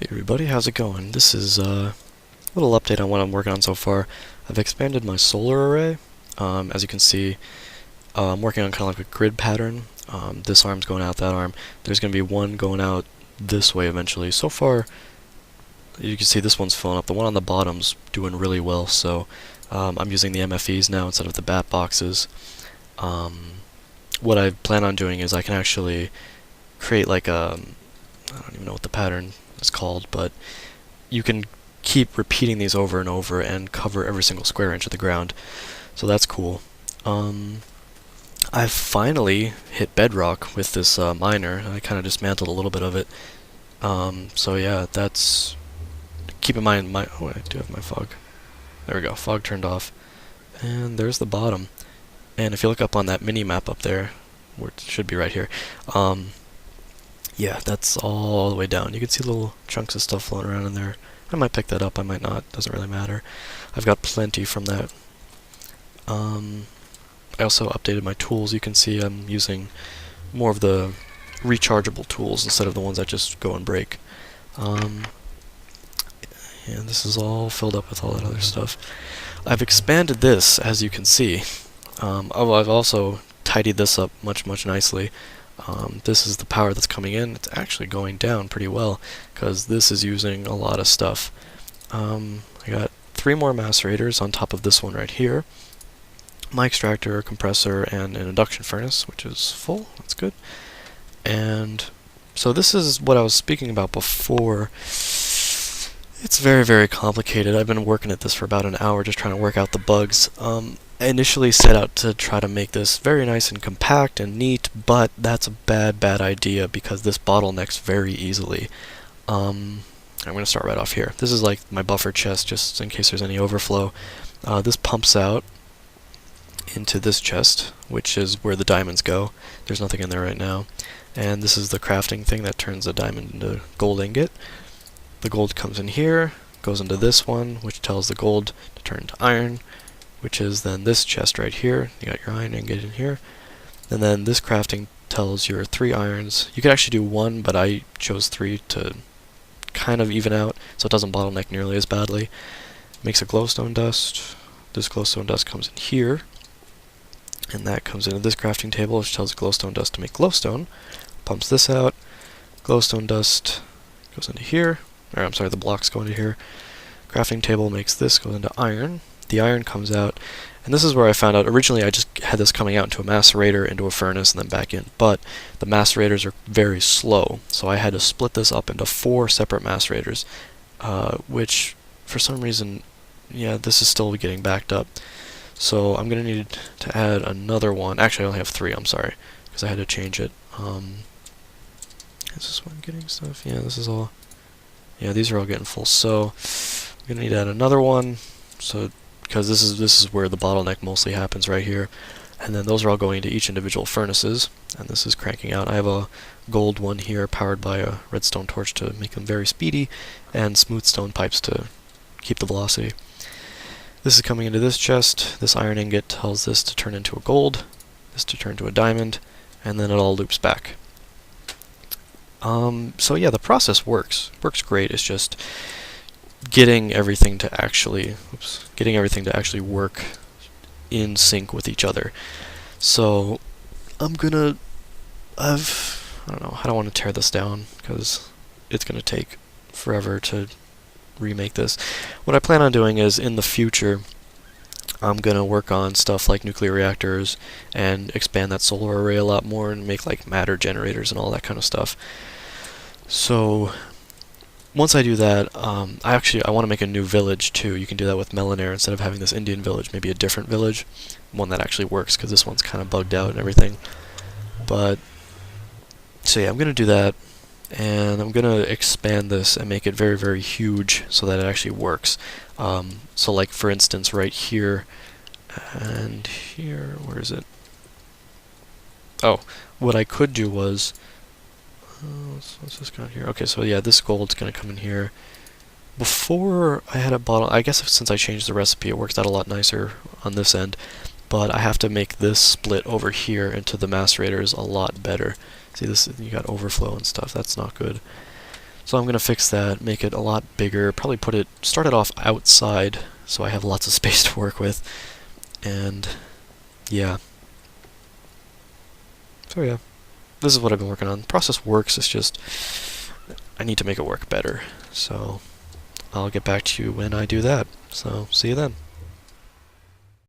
Hey everybody, how's it going? This is a little update on what I'm working on so far. I've expanded my solar array. As you can see, I'm working on kind of like a grid pattern. This arm's going out, that arm. There's going to be one going out this way eventually. So far, you can see this one's filling up. The one on the bottom's doing really well, so I'm using the MFEs now instead of the bat boxes. What I plan on doing is I can actually create like a, I don't even know what the pattern is called, but you can keep repeating these over and over and cover every single square inch of the ground. So that's cool. I've finally hit bedrock with this miner. I kind of dismantled a little bit of it. So yeah, that's... Keep in mind, oh, I do have my fog. There we go, fog turned off. And there's the bottom. And if you look up on that mini map up there, where it should be right here, yeah, that's all the way down. You can see little chunks of stuff floating around in there. I might pick that up, I might not, doesn't really matter. I've got plenty from that. I also updated my tools. You can see I'm using more of the rechargeable tools instead of the ones that just go and break. And this is all filled up with all that other stuff. I've expanded this, as you can see. I've also tidied this up much nicely. This is the power that's coming in. It's actually going down pretty well because this is using a lot of stuff. I got 3 more macerators on top of this one right here. My extractor, compressor, and an induction furnace, which is full. That's good. And so this is what I was speaking about before. It's very complicated. I've been working at this for about an hour just trying to work out the bugs. I initially set out to try to make this very nice and compact and neat, but that's a bad idea because this bottlenecks very easily. I'm going to start right off here. This is like my buffer chest just in case there's any overflow. This pumps out into this chest, which is where the diamonds go. There's nothing in there right now. And this is the crafting thing that turns the diamond into gold ingot. The gold comes in here, goes into this one, which tells the gold to turn to iron, which is then this chest right here. You got your iron ingot in here. And then this crafting tells your 3 irons. You could actually do 1, but I chose 3 to kind of even out, so it doesn't bottleneck nearly as badly. Makes a glowstone dust. This glowstone dust comes in here, and that comes into this crafting table, which tells glowstone dust to make glowstone. Pumps this out. Glowstone dust goes into here. Or I'm sorry, the blocks go into here. Crafting table makes this go into iron. The iron comes out, and this is where I found out. Originally I just had this coming out into a macerator, into a furnace, and then back in, but the macerators are very slow, so I had to split this up into 4 separate macerators, which for some reason, yeah, this is still getting backed up. So I'm going to need to add another one. Actually, I only have 3, I'm sorry, because I had to change it. Is this one getting stuff? Yeah, this is all... Yeah, these are all getting full, so I'm going to need to add another one, so because this is where the bottleneck mostly happens right here. And then those are all going into each individual furnaces, and this is cranking out. I have a gold one here powered by a redstone torch to make them very speedy, and smooth stone pipes to keep the velocity. This is coming into this chest. This iron ingot tells this to turn into a gold, this to turn to a diamond, and then it all loops back. So yeah, the process works great. It's just getting everything to actually work in sync with each other. So I don't know, I don't want to tear this down because it's gonna take forever to remake this. What I plan on doing is in the future I'm gonna work on stuff like nuclear reactors and expand that solar array a lot more and make like matter generators and all that kind of stuff. So once I do that, I want to make a new village too. You can do that with Melanair instead of having this Indian village, maybe a different village, one that actually works because this one's kind of bugged out and everything. But so yeah, I'm gonna do that, and I'm gonna expand this and make it very huge so that it actually works. So like for instance, right here and here, where is it? Oh, what I could do was. What's this got here? Okay, so yeah, this gold's gonna come in here. Before I had a bottle, I guess since I changed the recipe, it works out a lot nicer on this end. But I have to make this split over here into the macerators a lot better. See, this, you got overflow and stuff. That's not good. So I'm going to fix that, make it a lot bigger, probably start it off outside so I have lots of space to work with. And yeah. So yeah, this is what I've been working on. The process works, it's just I need to make it work better. So I'll get back to you when I do that. So see you then.